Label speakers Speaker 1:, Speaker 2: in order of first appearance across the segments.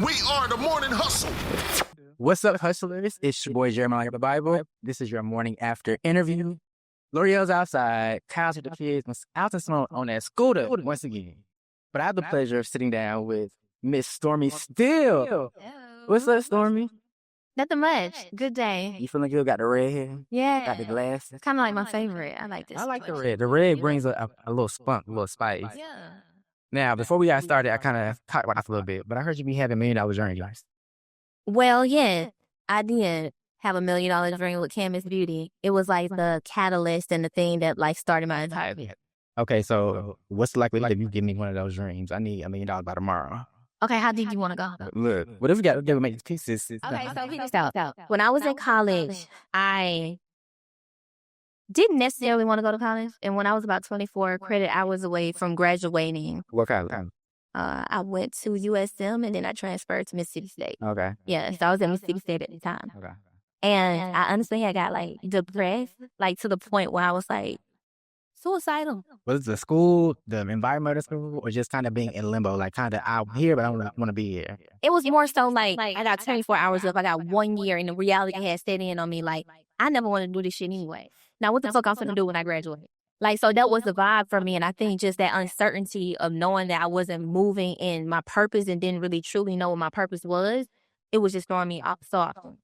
Speaker 1: We are the morning hustle.
Speaker 2: What's up, hustlers? It's your boy Jeremiah the Bible. This is your morning after interview. L'Oreal's outside. Kyle's with the kids. Out and Simone on that scooter once again. But I have the pleasure of sitting down with Miss Stormy Steele.
Speaker 3: Hello.
Speaker 2: What's up, Stormy?
Speaker 3: Nothing much. Good day.
Speaker 2: You feeling good? Got the red hair?
Speaker 3: Yeah.
Speaker 2: Got the glasses?
Speaker 3: Kind of like my favorite. I like this.
Speaker 2: I like the red. The red brings a little spunk, a little spice.
Speaker 3: Yeah.
Speaker 2: Now, before we got started, I kind of talked about this a little bit, but I heard you be having $1 million journey, guys.
Speaker 3: Well, yeah, I did have $1 million dream with Canvas Beauty. It was like the catalyst and the thing that like started my entire business.
Speaker 2: Okay, so what's the likelihood of you giving me one of those dreams? I need $1 million by tomorrow.
Speaker 3: Okay, how deep you want to go?
Speaker 2: Look, what if we got to make these pieces?
Speaker 3: Okay, so check this out. When I was in college, I didn't necessarily want to go to college. And when I was about 24, credit hours away from graduating,
Speaker 2: What kind of?
Speaker 3: I went to USM and then I transferred to Mississippi State.
Speaker 2: Okay.
Speaker 3: Yeah, so I was at Mississippi State at the time.
Speaker 2: Okay.
Speaker 3: And I honestly had got like depressed, like to the point where I was like suicidal.
Speaker 2: Was it the school, the environment of school, or just kind of being in limbo, like kind of out here, but I don't want to be here?
Speaker 3: It was more so like I got 24 hours up. I got 1 year and the reality had set in on me. Like I never want to do this shit anyway. Now what the fuck I'm finna do when I graduate? Like, so that was the vibe for me. And I think just that uncertainty of knowing that I wasn't moving in my purpose and didn't really truly know what my purpose was, it was just throwing me off so often.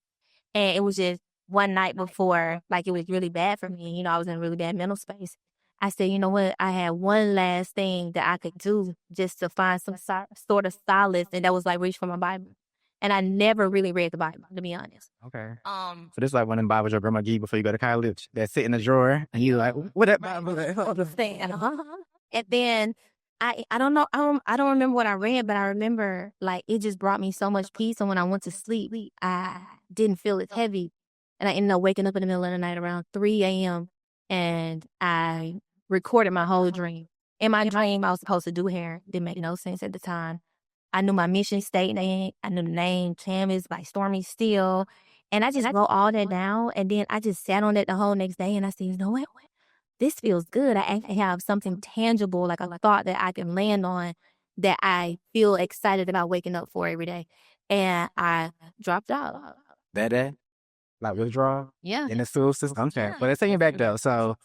Speaker 3: And it was just one night before, like it was really bad for me. You know, I was in a really bad mental space. I said, you know what? I had one last thing that I could do just to find some sort of solace. And that was like reach for my Bible. And I never really read the Bible, to be honest.
Speaker 2: Okay. So this is like one of them Bibles your grandma gave you before you go to college that sit in the drawer. And you're like, what that Bible is?
Speaker 3: And then I don't know. I don't remember what I read, but I remember like it just brought me so much peace. And when I went to sleep, I didn't feel as heavy. And I ended up waking up in the middle of the night around 3 a.m. And I recorded my whole dream. In my dream, I was supposed to do hair. Didn't make no sense at the time. I knew my mission statement. I knew the name Canvas by Stormy Steele. And I just wrote all that down. And then I just sat on it the whole next day. And I said, you know what? This feels good. I actually have something tangible, like a thought that I can land on that I feel excited about waking up for every day. And I dropped out.
Speaker 2: That? Like withdrawal?
Speaker 3: Yeah.
Speaker 2: In the school system? Okay.
Speaker 3: Yeah.
Speaker 2: But let's take it back though. So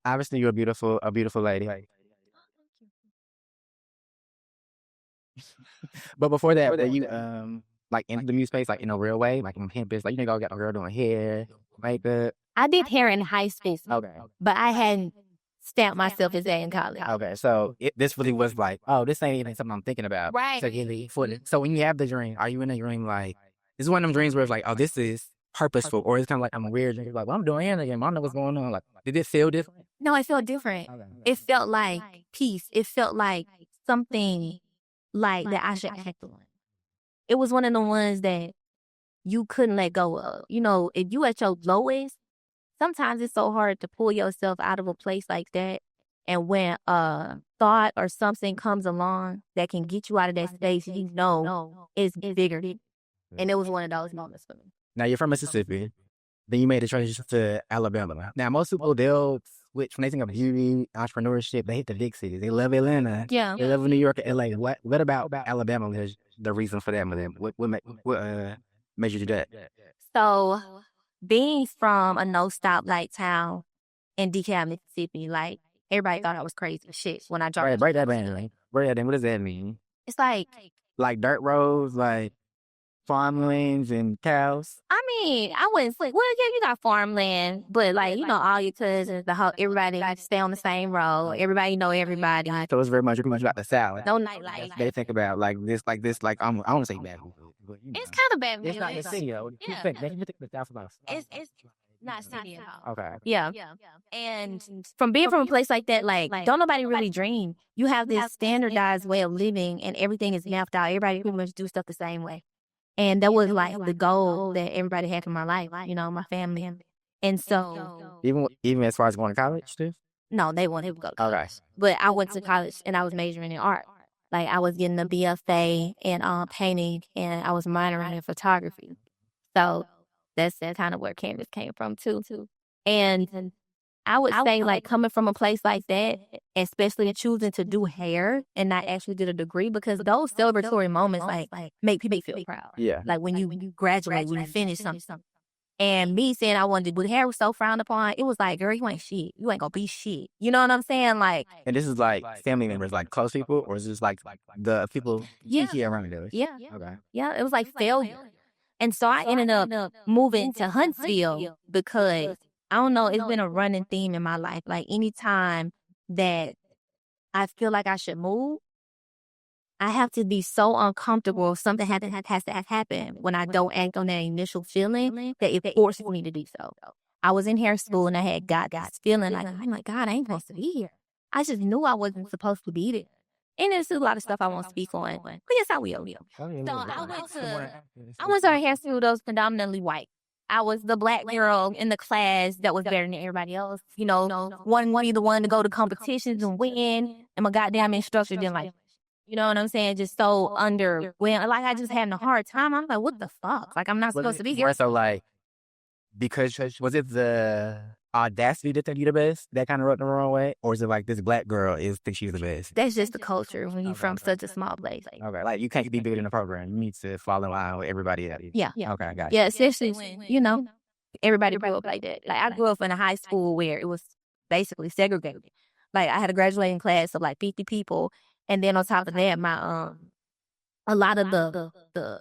Speaker 2: obviously you're a beautiful lady. But before that, were you like in the music space, like in a real way, like in campus, like you know, got a girl doing hair, makeup?
Speaker 3: I did hair in high school,
Speaker 2: Okay.
Speaker 3: but I hadn't stamped myself as that in college.
Speaker 2: Okay. So this really was like, oh, this ain't even something I'm thinking about.
Speaker 3: Right.
Speaker 2: So when you have the dream, are you in a dream like this is one of them dreams where it's like, oh, this is purposeful, or it's kind of like I'm a weird dream. You're like, well, I'm doing hair again. I don't know what's going on. Like, did it feel different?
Speaker 3: No, it felt different.
Speaker 2: Okay.
Speaker 3: It felt like peace. It felt like something like that I should act on. It was one of the ones that you couldn't let go of. You know, if you at your lowest, sometimes it's so hard to pull yourself out of a place like that. And when a thought or something comes along that can get you out of that space, you know it's bigger. And it was one of those moments for me.
Speaker 2: Now you're from Mississippi. Then you made the transition to Alabama. Now most people, they'll switch when they think of beauty, entrepreneurship, they hit the big cities. They love Atlanta.
Speaker 3: Yeah.
Speaker 2: They love New York and LA. What about Alabama is the reason for that? What made you do that?
Speaker 3: So being from a no stoplight town in DeKalb, Mississippi, like everybody thought I was crazy as shit when I dropped.
Speaker 2: Right, break that down. Break that down. What does that mean?
Speaker 3: It's like
Speaker 2: Like dirt roads, like farmlands and cows?
Speaker 3: I mean, I wouldn't say, well, yeah, you got farmland, but like, you know, all your cousins, everybody like stay on the same road. Everybody know everybody.
Speaker 2: So it's very much about the South.
Speaker 3: No nightlife.
Speaker 2: They think about like this, like I don't want to say bad. But, you know.
Speaker 3: It's kind of bad.
Speaker 2: It's not the city though.
Speaker 3: Yeah.
Speaker 2: They think the South about.
Speaker 3: It's not city at all.
Speaker 2: Okay.
Speaker 3: Yeah. And from being from a place like that, like, don't nobody really dream. You have this standardized way of living and everything is mapped out. Everybody pretty much do stuff the same way. And that was like the goal that everybody had for my life, you know, my family. And so
Speaker 2: Even as far as going to college too?
Speaker 3: No, they wanted to go to college.
Speaker 2: Okay.
Speaker 3: But I went to college and I was majoring in art. Like I was getting a BFA in painting and I was minoring in photography. So that's kind of where Canvas came from too. And I would say, like, coming from a place like that, especially choosing to do hair and not actually get a degree, because those celebratory moments, like make people feel proud.
Speaker 2: Yeah.
Speaker 3: Like when you graduate, when you finish something. And me saying I wanted to do hair was so frowned upon. It was like, girl, you ain't shit. You ain't gonna be shit. You know what I'm saying? Like,
Speaker 2: And this is like family members, like close people, or is this like the people you see around you?
Speaker 3: yeah,
Speaker 2: Okay.
Speaker 3: yeah, it was like failure. And so I ended up moving to Huntsville because I don't know, it's been a running theme in my life. Like anytime that I feel like I should move, I have to be so uncomfortable if something has to happen when I don't act on that initial feeling that it forces me to do so. I was in hair school and I had got this feeling like, oh my God, I ain't supposed to be here. I just knew I wasn't supposed to be there. And there's a lot of stuff I won't speak on, but yes, I will. So I went to a hair school that was predominantly white. I was the black girl in the class that was better than everybody else. You know, wanting to be the one to go to competitions and win, and my goddamn instructor didn't like. You know what I'm saying? Just so underwhelmed. Like I just having a hard time. I'm like, what the fuck? Like I'm not supposed to be here.
Speaker 2: So like, because was it the audacity to think you the best that kind of rubbed the wrong way, or is it like this black girl thinks she's the best?
Speaker 3: That's just the culture when you're from such a small place.
Speaker 2: Okay, like you can't be bigger than the program. You need to fall in line with everybody else.
Speaker 3: Yeah.
Speaker 2: Okay, I got
Speaker 3: you. Yeah, especially when, everybody grew up like that. Like I grew up in a high school where it was basically segregated. Like I had a graduating class of like 50 people. And then on top of that, my a lot of the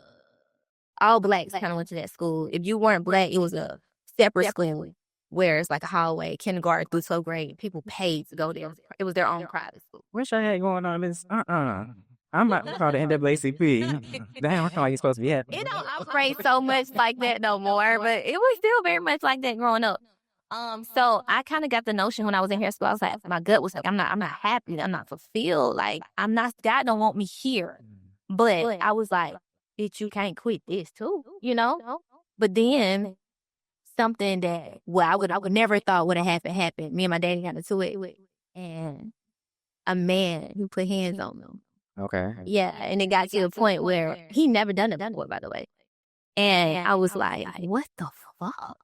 Speaker 3: all blacks kind of went to that school. If you weren't black, it was a separate school where it's like a hallway, kindergarten through 12th grade. People paid to go there. It was their own private school.
Speaker 2: Wish I had going on this. I'm not called the NAACP. Damn, I feel like you're supposed to be happy.
Speaker 3: It don't operate so much like that no more, but it was still very much like that growing up. So I kind of got the notion when I was in hair school. I was like, my gut was like, I'm not happy. I'm not fulfilled. Like, God don't want me here. But I was like, bitch, you can't quit this too, But then something that, I would never thought would have happened. Me and my daddy got into it, and a man who put hands on them.
Speaker 2: Okay.
Speaker 3: Yeah, and it got to the point where he never done it before, by the way. And I was like, what the fuck?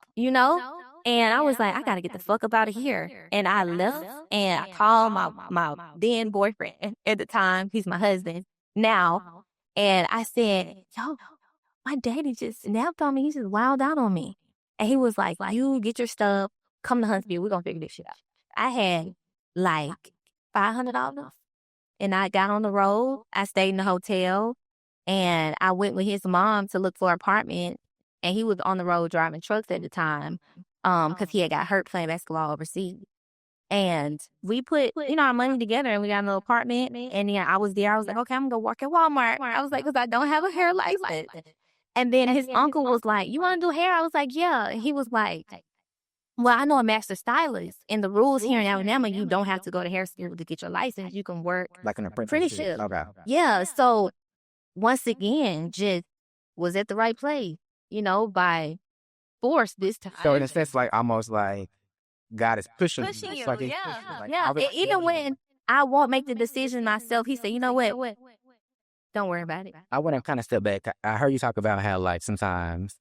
Speaker 3: And I was like, I got to get the fuck up out of here. And I left and I called my then boyfriend at the time. He's my husband now. And I said, yo, my daddy just snapped on me. He just wilded out on me. And he was like, you get your stuff, come to Huntsville. We're going to figure this shit out. I had like $500. And I got on the road. I stayed in the hotel. And I went with his mom to look for an apartment. And he was on the road driving trucks at the time. Because he had got hurt playing basketball overseas. And we put, our money together and we got a little apartment. And then I was there. I was like, okay, I'm going to go work at Walmart. I was like, because I don't have a hair license. And then his uncle was like, you want to do hair? I was like, yeah. And he was like, well, I know a master stylist. And the rules here in Alabama, you don't have to go to hair school to get your license. You can work
Speaker 2: like an
Speaker 3: apprenticeship.
Speaker 2: Okay.
Speaker 3: Yeah. So once again, just was at the right place, by force this time.
Speaker 2: So in a sense, like almost like God is pushing you. Like
Speaker 3: yeah. Even when I won't make the decision myself, he said, you know what? Don't worry about it.
Speaker 2: I want to kind of step back. I heard you talk about how like sometimes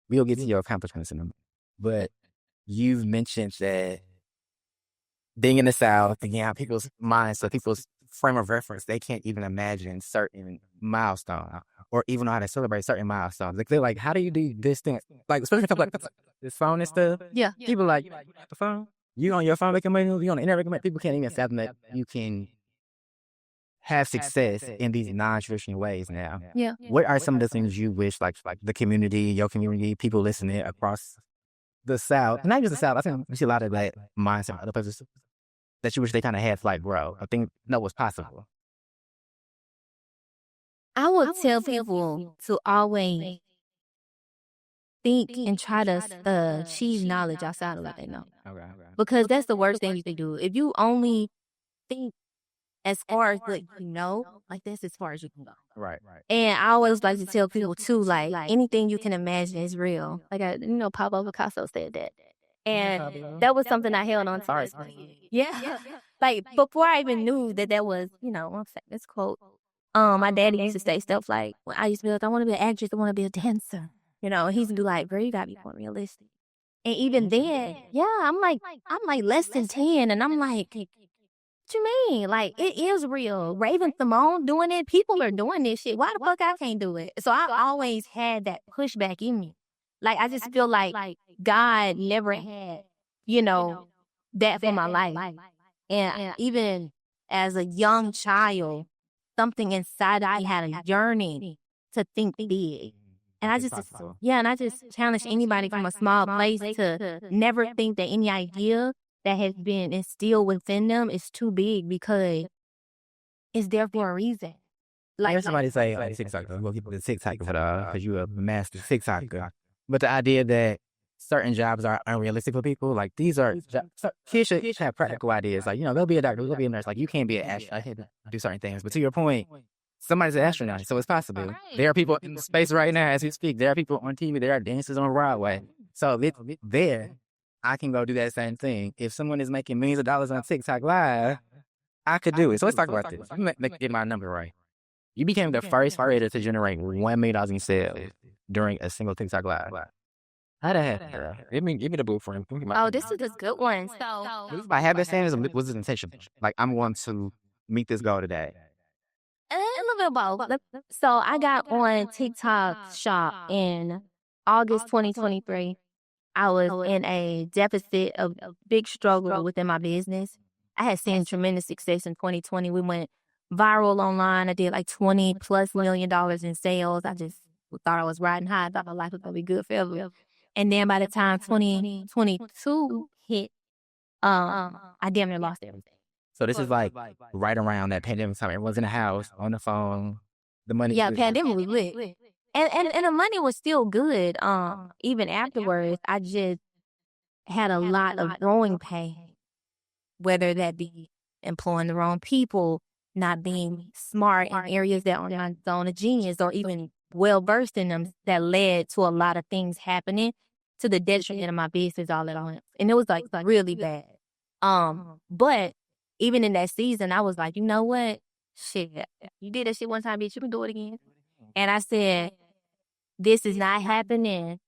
Speaker 2: we'll get to your accomplishments in them, but you've mentioned that being in the South, again, how people's minds, so people's frame of reference, they can't even imagine certain milestones or even know how to celebrate certain milestones. Like they're like, how do you do this thing? Like especially stuff like this phone and stuff.
Speaker 3: Yeah.
Speaker 2: People like, you the phone? You on your phone making money? You on the internet making money? People can't even fathom that you can have success in these non-traditional ways now.
Speaker 3: Yeah.
Speaker 2: What are some of the things you wish like the community, your community, people listening across the South, and not just the South, I think we see a lot of like mindset in other places that you wish they kind of had like, bro, I think that was possible.
Speaker 3: I would tell people to always think and try to achieve knowledge outside of what they know.
Speaker 2: Okay.
Speaker 3: Because that's the worst thing you can do. If you only think as far as what you know, like that's as far as you can go.
Speaker 2: Right.
Speaker 3: And I always like to tell people too, like anything you can imagine is real. Like Pablo Picasso said that. And that was something I held on to. Yeah. Like before I even knew that was, one famous quote. My daddy used to say stuff like, I used to be like, I want to be an actress, I want to be a dancer. He used to be like, girl, you gotta be more realistic. And even then, I'm like less than 10. And I'm like, what you mean? Like, it is real. Raven Simone doing it. People are doing this shit. Why the fuck I can't do it? So I always had that pushback in me. Like, I just feel like God never had, that for my life. And even as a young child, something inside I had a yearning to think big. And I just challenge anybody from a small place to never think that any idea that has been instilled within them is too big, because it's there for a reason.
Speaker 2: I hear somebody say, oh, TikTok, go get the TikTok because you're a master TikToker. But the idea that certain jobs are unrealistic for people, like these are kids should have practical ideas. Like, they'll be a doctor, they'll be a nurse. Like, you can't be an astronaut. I hate to do certain things. But to your point, somebody's an astronaut, so it's possible. Right. There are people in space right now as we speak. There are people on TV. There are dancers on Broadway. So there, I can go do that same thing. If someone is making millions of dollars on TikTok Live, I could do it. So let's talk about this. Let me get my number right. You became the first creator to generate $1 million in sales during a single TikTok Live. How'd that happen, girl? Give me the blueprint.
Speaker 3: This is a good one. So
Speaker 2: my habit saying was intentional. Like, I'm going to meet this goal today.
Speaker 3: A little bit of both. So I got on TikTok Shop in August 2023. I was in a deficit, a big struggle within my business. I had seen tremendous success in 2020. We went viral online. I did like $20+ million in sales. I just thought I was riding high. I thought my life was going to be good forever. And then by the time 2022 hit, I damn near lost everything.
Speaker 2: So this is like right around that pandemic time. Everyone's in the house, on the phone. The money.
Speaker 3: Yeah, pandemic was lit. And the money was still good. Even afterwards, I just had a lot of growing pain, whether that be employing the wrong people, not being smart in areas that are not zone of genius, or even well versed in them, that led to a lot of things happening to the detriment of my business all at once. And it was like really bad. But even in that season, I was like, you know what? Shit, you did that shit one time, bitch, you can do it again. And I said, this is not happening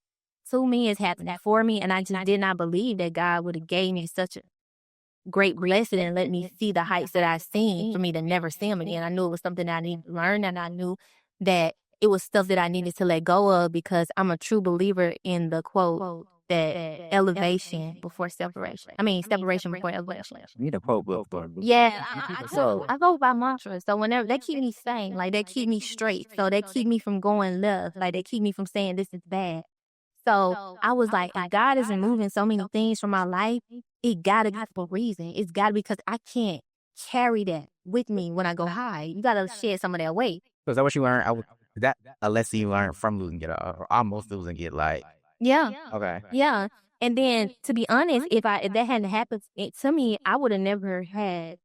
Speaker 3: to me, it's happening for me. And I just did not believe that God would have gave me such a great blessing and let me see the heights that I've seen for me to never see them again. I knew it was something that I needed to learn, and I knew that it was stuff that I needed to let go of, because I'm a true believer in the quote that elevation before separation. I mean, separation before elevation.
Speaker 2: You need a quote book for me.
Speaker 3: Yeah, I go by mantras. So whenever they keep me sane, like they keep me straight. So they keep me from going left. Like they keep me from saying this is bad. So I was like, if God is removing so many things from my life, it gotta be for a reason. It's gotta be because I can't carry that with me when I go high. You gotta shed some of that weight.
Speaker 2: So is that what you learned? That a lesson you learned from losing it, or almost losing it, like.
Speaker 3: Yeah.
Speaker 2: Okay.
Speaker 3: Yeah. And then, to be honest, if that hadn't happened to me, I would have never had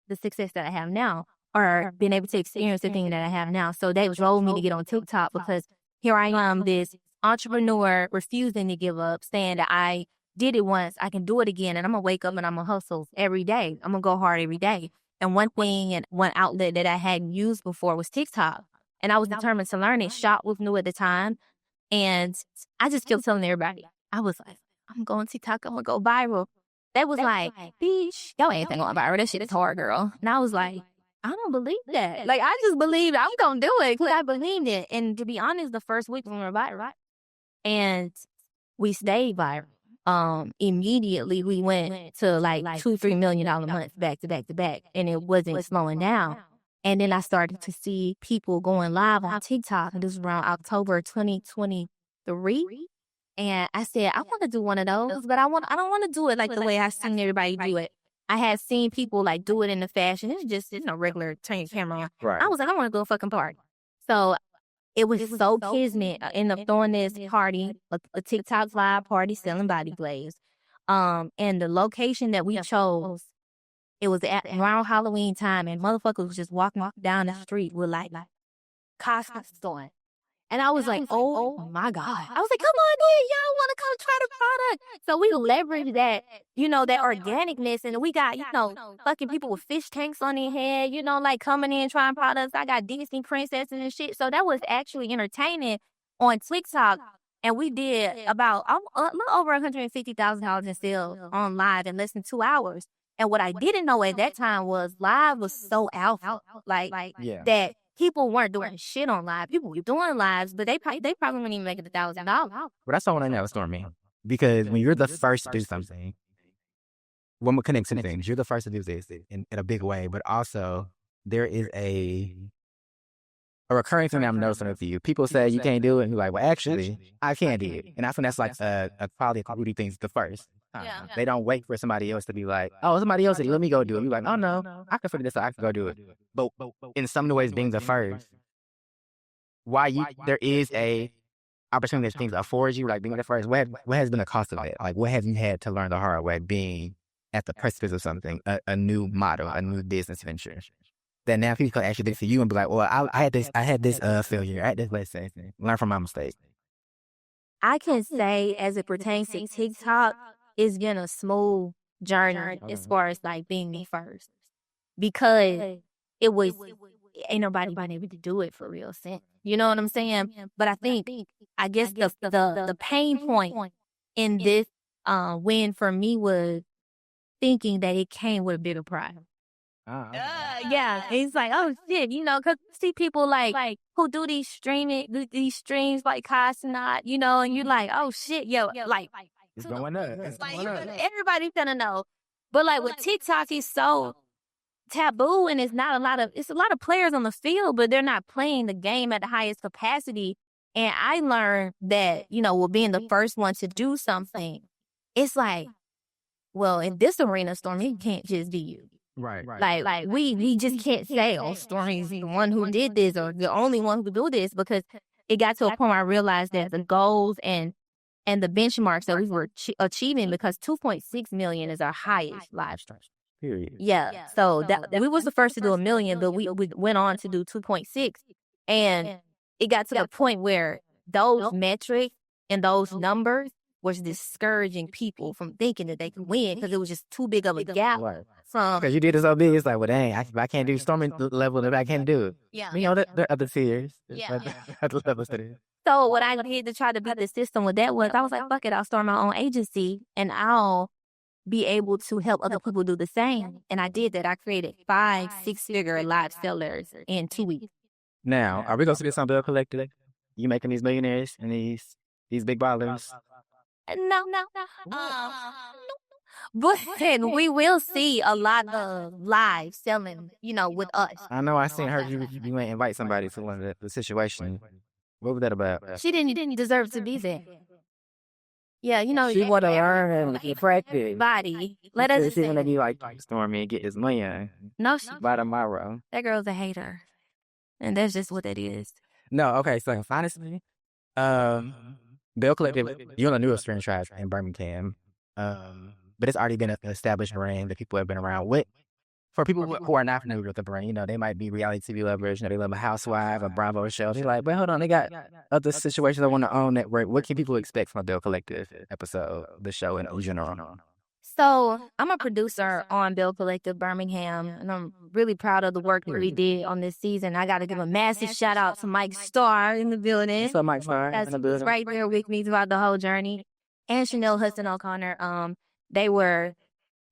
Speaker 3: the success that I have now, or been able to experience the thing that I have now. So that drove me to get on TikTok, because here I am, this entrepreneur refusing to give up, saying that I did it once, I can do it again, and I'm going to wake up and I'm going to hustle every day. I'm going to go hard every day. And one thing and one outlet that I hadn't used before was TikTok. And I was determined to learn it. Shop was new at the time. And I just kept telling everybody, I was like, I'm going TikTok, I'm going to go viral. They was like, bitch, y'all ain't going viral. That shit is hard, girl. And I was like, I don't believe that. Like, I just believed I'm going to do it because I believed it. And to be honest, the first week we were viral. And we stayed viral. Immediately we went to like $2-3 million months back to back to back. And it wasn't slowing down. And then I started to see people going live on TikTok. And this was around October 2023. And I said, I want to do one of those, but I don't want to do it like the way I seen everybody do it. I had seen people like do it in the fashion. It's just, regular turn your camera on.
Speaker 2: Right.
Speaker 3: I was like, I want to go fucking party. So it was so kismet. I ended up throwing this party, a TikTok live party selling body glaze. And the location that we chose, it was around Halloween time, and motherfuckers was just walking down the street with like costumes on. And I was like, oh my God. I was like, come on in, y'all want to come try the product. So we leveraged that, that organicness, and we got, fucking people with fish tanks on their head, like coming in trying products. I got Disney princesses and shit. So that was actually entertaining on TikTok. And we did about a little over $150,000 in sales on live in less than 2 hours. And what I didn't know at that time was live was so alpha, like
Speaker 2: Yeah.
Speaker 3: that people weren't doing shit on live. People were doing lives, but they probably wouldn't even make it $1,000.
Speaker 2: Well, that's all I want to know, Stormy. Because when you're the first to do something, one would connect two things. You're the first to do this in a big way, but also there is a recurring thing that I'm noticing with you. People say you can't do it, and you're like, well, actually, I can do it. And I think that's like a quality of Rudy things the first.
Speaker 3: Yeah.
Speaker 2: They don't wait for somebody else to be like, oh, somebody else did it, let me go do it. You're like, oh, no, I can figure this out. I can go do it. But in some of the ways, being the first, there is a opportunity that things afford you, like being the first. What has been the cost of it? Like, what have you had to learn the hard way being at the precipice of something, a new model, a new business venture? That now people can actually think to you and be like, well, I had this failure. I had this lesson. Learn from my mistake.
Speaker 3: I can say as it pertains to TikTok, it's been a smooth journey as far as like being the first. Because it was, ain't nobody been able to do it for real since. You know what I'm saying? But I guess the pain point in this win for me was thinking that it came with a bigger prize. Yeah, it's like, oh shit, you know, because see people like who do these streams like Cosmonaut, you know, and you're like, oh shit, yo, like
Speaker 2: it's going up. It's going up.
Speaker 3: Everybody's gonna know, but like with TikTok, it's so taboo, and it's a lot of players on the field, but they're not playing the game at the highest capacity. And I learned that, you know, with being the first one to do something, it's like, well, in this arena, Stormy, it can't just be you.
Speaker 2: Right.
Speaker 3: Like we just can't say, oh, Stormy's the one who did this or the only one who do this, because it got to a point where I realized that the goals and the benchmarks that we were achieving, because 2.6 million is our highest live stream.
Speaker 2: Period.
Speaker 3: Yeah. So that we was the first to do 1 million, but we went on to do 2.6, and it got to the point where those metrics and those numbers was discouraging people from thinking that they could win, because it was just too big of a gap.
Speaker 2: Right.
Speaker 3: From
Speaker 2: Because you did it so big, it's like, well, dang, I can't do Stormy level if I can't do it.
Speaker 3: Yeah.
Speaker 2: You know, there are other tiers.
Speaker 3: Yeah.
Speaker 2: Other levels to this.
Speaker 3: So what I did to try to beat the system with that was, I was like, fuck it, I'll start my own agency and I'll be able to help other people do the same. And I did that. I created 5 6-figure live sellers in 2 weeks.
Speaker 2: Now, are we going to see this on Bill Collective? You making these millionaires and these big ballers?
Speaker 3: No. But we will see a lot of live selling, you know, with us.
Speaker 2: I know I heard you might invite somebody to learn the situation. What was that about?
Speaker 3: She didn't deserve to be there. Yeah, you know,
Speaker 2: she want to learn and practice.
Speaker 3: Body. Let us.
Speaker 2: She want to be like Stormy and get his money on.
Speaker 3: No,
Speaker 2: by tomorrow.
Speaker 3: That girl's a hater, and that's just what it is.
Speaker 2: No, okay. So honestly, Bill Collective, you're on the newest franchise in Birmingham, but it's already been an established brand that people have been around with. For people who are not familiar with the brand, you know, they might be reality TV lovers, you know, they love a housewife, a Bravo show. They're like, but hold on, they got other situations I want to own network. What can people expect from a Bill Collective episode, the show in general?
Speaker 3: So I'm a producer on Bill Collective Birmingham, and I'm really proud of the work that we did on this season. I got to give a massive shout out to Mike Starr in the building.
Speaker 2: What's up, Mike Starr?
Speaker 3: That's right there with me throughout the whole journey. And Chanel Hudson O'Connor. They were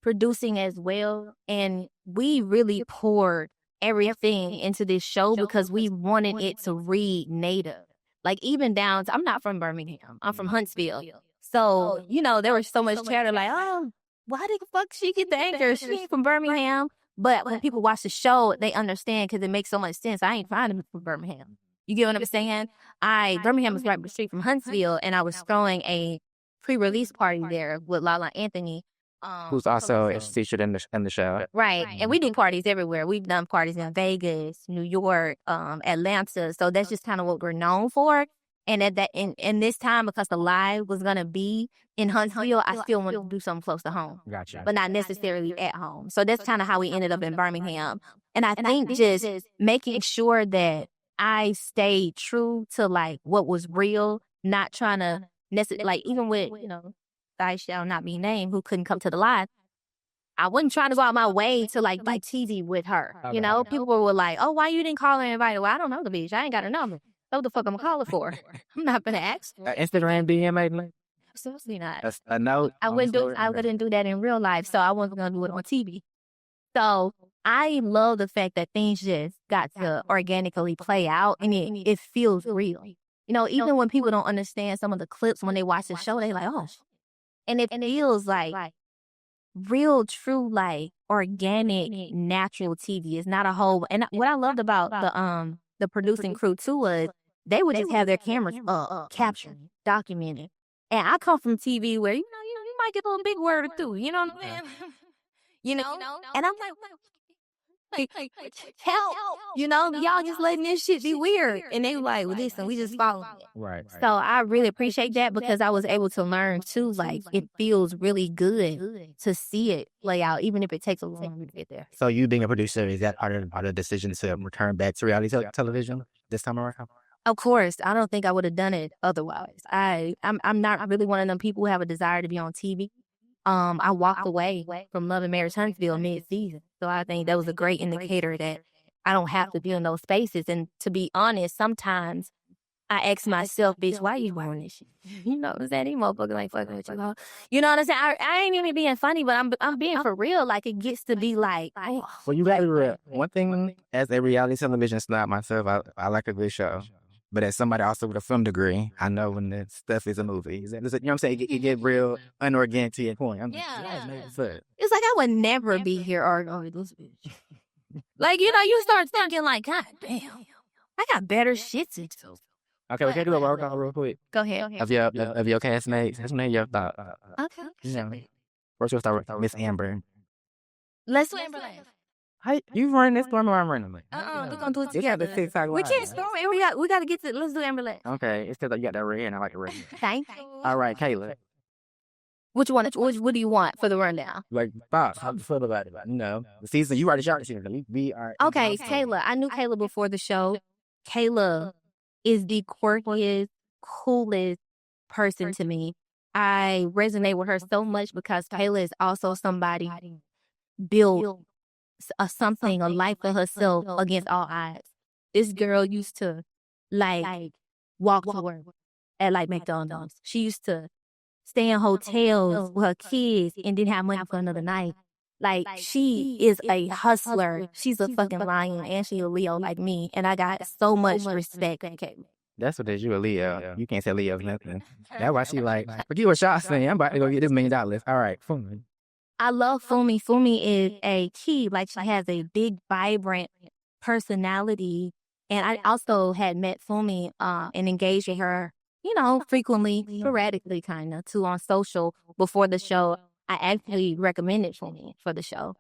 Speaker 3: producing as well, and we really poured everything into this show because we wanted it to read native. Like, even down to, I'm not from Birmingham, I'm from Huntsville. So, you know, there was so much chatter like, oh, why the fuck she get the anchor? She ain't from Birmingham. But when people watch the show, they understand because it makes so much sense. I ain't finding from Birmingham. You get what I'm saying? Birmingham is right up the street from Huntsville, and I was throwing a pre-release party there with Lala Anthony.
Speaker 2: Who's also featured in the show.
Speaker 3: Right. And we do parties everywhere. We've done parties in Vegas, New York, Atlanta. So that's just kind of what we're known for. And at that, in this time, because the live was going to be in Huntsville, I still wanted to do something close to home.
Speaker 2: Gotcha.
Speaker 3: But not necessarily at home. So that's kind of how we ended up in Birmingham. And I think just making sure that I stayed true to like what was real, not trying to necessarily, like, even with, you know, I shall not be named, who couldn't come to the live. I wasn't trying to go out my way to like TV with her. You know, people were like, oh, why you didn't call her and invite her? Well, I don't know the bitch. I ain't got her number. What the fuck I'm calling for? I'm not gonna ask.
Speaker 2: Instagram DM, maybe?
Speaker 3: Absolutely not.
Speaker 2: A note?
Speaker 3: I wouldn't do that in real life, so I wasn't gonna do it on TV. So I love the fact that things just got to organically play out, and it feels real. You know, even when people don't understand some of the clips when they watch the show, they like, oh, and it feels like real, true, like organic, natural TV. It's not a whole. And what I loved about the producing crew too was they would just have their cameras captured, documented. And I come from TV where you might get a little big word or two. You know what I'm saying? And I'm like, help, y'all just letting this shit be weird. And they were like, well, listen, we just following it.
Speaker 2: Right.
Speaker 3: So I really appreciate that because I was able to learn too, like it feels really good to see it play out, even if it takes a long time to get there.
Speaker 2: So you being a producer, is that part of the decision to return back to reality television this time around?
Speaker 3: Of course, I don't think I would have done it otherwise. I'm not really one of them people who have a desire to be on TV. I walked away from Love and Marriage Huntsville mid-season. So I think that was a great indicator that I don't have to be in those spaces. And to be honest, sometimes I ask myself, bitch, why you wearing this shit? You know what I'm saying? These motherfuckers like fucking with you. You know what I'm saying? I ain't even being funny, but I'm being for real. Like, it gets to be like...
Speaker 2: Well, you got to be real. One thing, as a reality television snob myself, I like a good show. But as somebody also with a film degree, I know when the stuff is a movie. You know what I'm saying? It get real unorganic to your point.
Speaker 3: It's like I would never be here arguing with this bitch. Like, you start thinking like, God damn, I got better shit to do.
Speaker 2: Okay, we can do a roll call real quick.
Speaker 3: Go ahead.
Speaker 2: Of your castmates. That's when your thought.
Speaker 3: Okay.
Speaker 2: First we'll start with Miss Amber.
Speaker 3: Let's do Amber last.
Speaker 2: Hey, you running this Stormi or I'm running it?
Speaker 3: We're gonna do it together.
Speaker 2: We
Speaker 3: can't Stormi. We got to get to. Let's do Amber last.
Speaker 2: Okay, it's because you got that red hair and I like the red hair.
Speaker 3: Thank you.
Speaker 2: All right, Kayla.
Speaker 3: Which one? What do you want for the rundown?
Speaker 2: Like, thoughts. How do you feel about it? The season you already shot the season. We are.
Speaker 3: Okay, Kayla. I knew Kayla before the show. Kayla is the quirkiest, coolest person to me. I resonate with her so much because Kayla is also somebody built a life for herself against all odds. This girl used to like walk to work at like McDonald's. She used to stay in hotels with her kids and didn't have money for another night. Like, she is a hustler. She's a fucking lion, and she a Leo like me. And I got so much respect.
Speaker 2: That's what it is. You a Leo. You can't say Leo nothing. That's why she like, forget what y'all saying. I'm about to go get this $1 million. All right, Fumi.
Speaker 3: I love Fumi. Fumi is a key. Like, she has a big, vibrant personality. And I also had met Fumi and engaged with her, frequently, sporadically, kind of, too, on social before the show. I actually recommended Fumi for the show.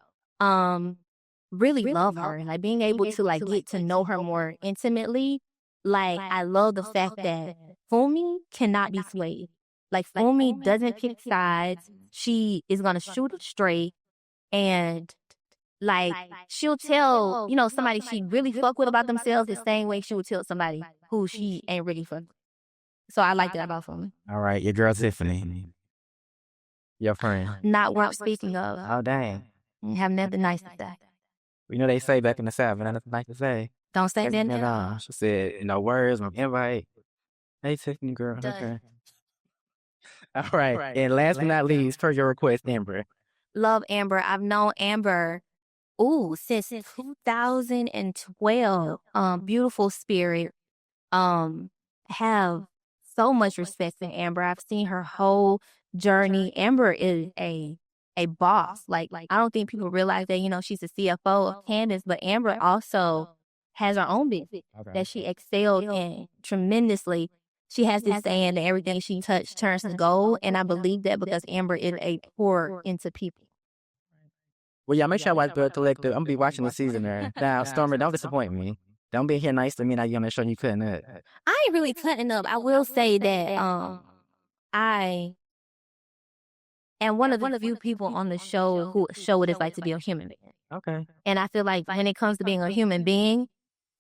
Speaker 3: Really love her. Like, being able to, like, get to know her more intimately. Like, I love the fact that Fumi cannot be swayed. Like, Stormi doesn't pick sides. She is going to shoot it straight. And, like, she'll tell, somebody she really fuck with about themselves the same way she would tell somebody who she ain't really fuck with. So I like that about Stormi.
Speaker 2: All right, your girl Tiffany. Your friend.
Speaker 3: Not what I'm speaking of.
Speaker 2: Oh, dang.
Speaker 3: Have nothing nice to say.
Speaker 2: They say back in the South, and nothing nice to say.
Speaker 3: Don't say that now.
Speaker 2: She said, no words, no invite. Hey, Tiffany, girl. Okay. All right. And last but not least, per your request, Amber.
Speaker 3: Love Amber. I've known Amber, since 2012. Beautiful spirit. Have so much respect for Amber. I've seen her whole journey. Amber is a boss. Like, I don't think people realize that, she's the CFO of Candace, but Amber also has her own business that she excelled in tremendously. She has this saying that everything she touched turns to gold, and I believe that because Amber is a pour into people.
Speaker 2: Well, yeah, make sure I watch the Collective. I'm going to be watching the season there. Now, Stormi, don't disappoint me. Don't be here nice to me now you're on the show and you couldn't.
Speaker 3: I ain't really cutting up. I will say that I am one of the few people on the show who show what it's like to be a human being.
Speaker 2: Okay.
Speaker 3: And I feel like when it comes to being a human being,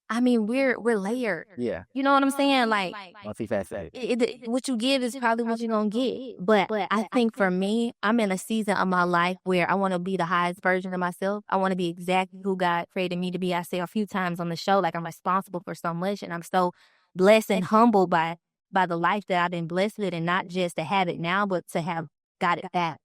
Speaker 3: I mean, we're layered.
Speaker 2: Yeah.
Speaker 3: You know what I'm saying? Like,
Speaker 2: multifaceted.
Speaker 3: What you give is probably what you're going to get. But I think for me, I'm in a season of my life where I want to be the highest version of myself. I want to be exactly who God created me to be. I say a few times on the show, like, I'm responsible for so much and I'm so blessed and humbled by the life that I've been blessed with, and not just to have it now, but to have got it back.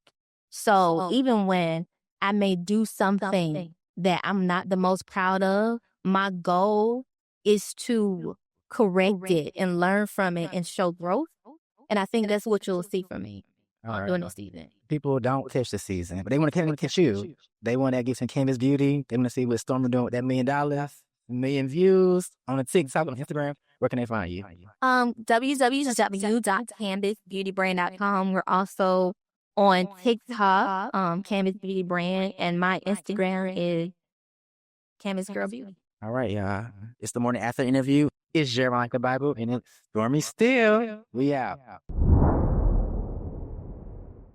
Speaker 3: So even when I may do something that I'm not the most proud of, my goal is to correct it and learn from it and show growth. And I think that's what you'll see from me during this season.
Speaker 2: People don't catch the season, but they want to catch you. They want to get some canvas beauty. They want to see what Stormy doing with that $1 million, million views on the TikTok, on Instagram. Where can they find you?
Speaker 3: www.canvasbeautybrand.com. We're also on TikTok, Canvas Beauty Brand, and my Instagram is Canvas Girl Beauty.
Speaker 2: All right, y'all. It's the morning after interview. It's Jeremiah the Bible, and it's Stormy Steele. We out.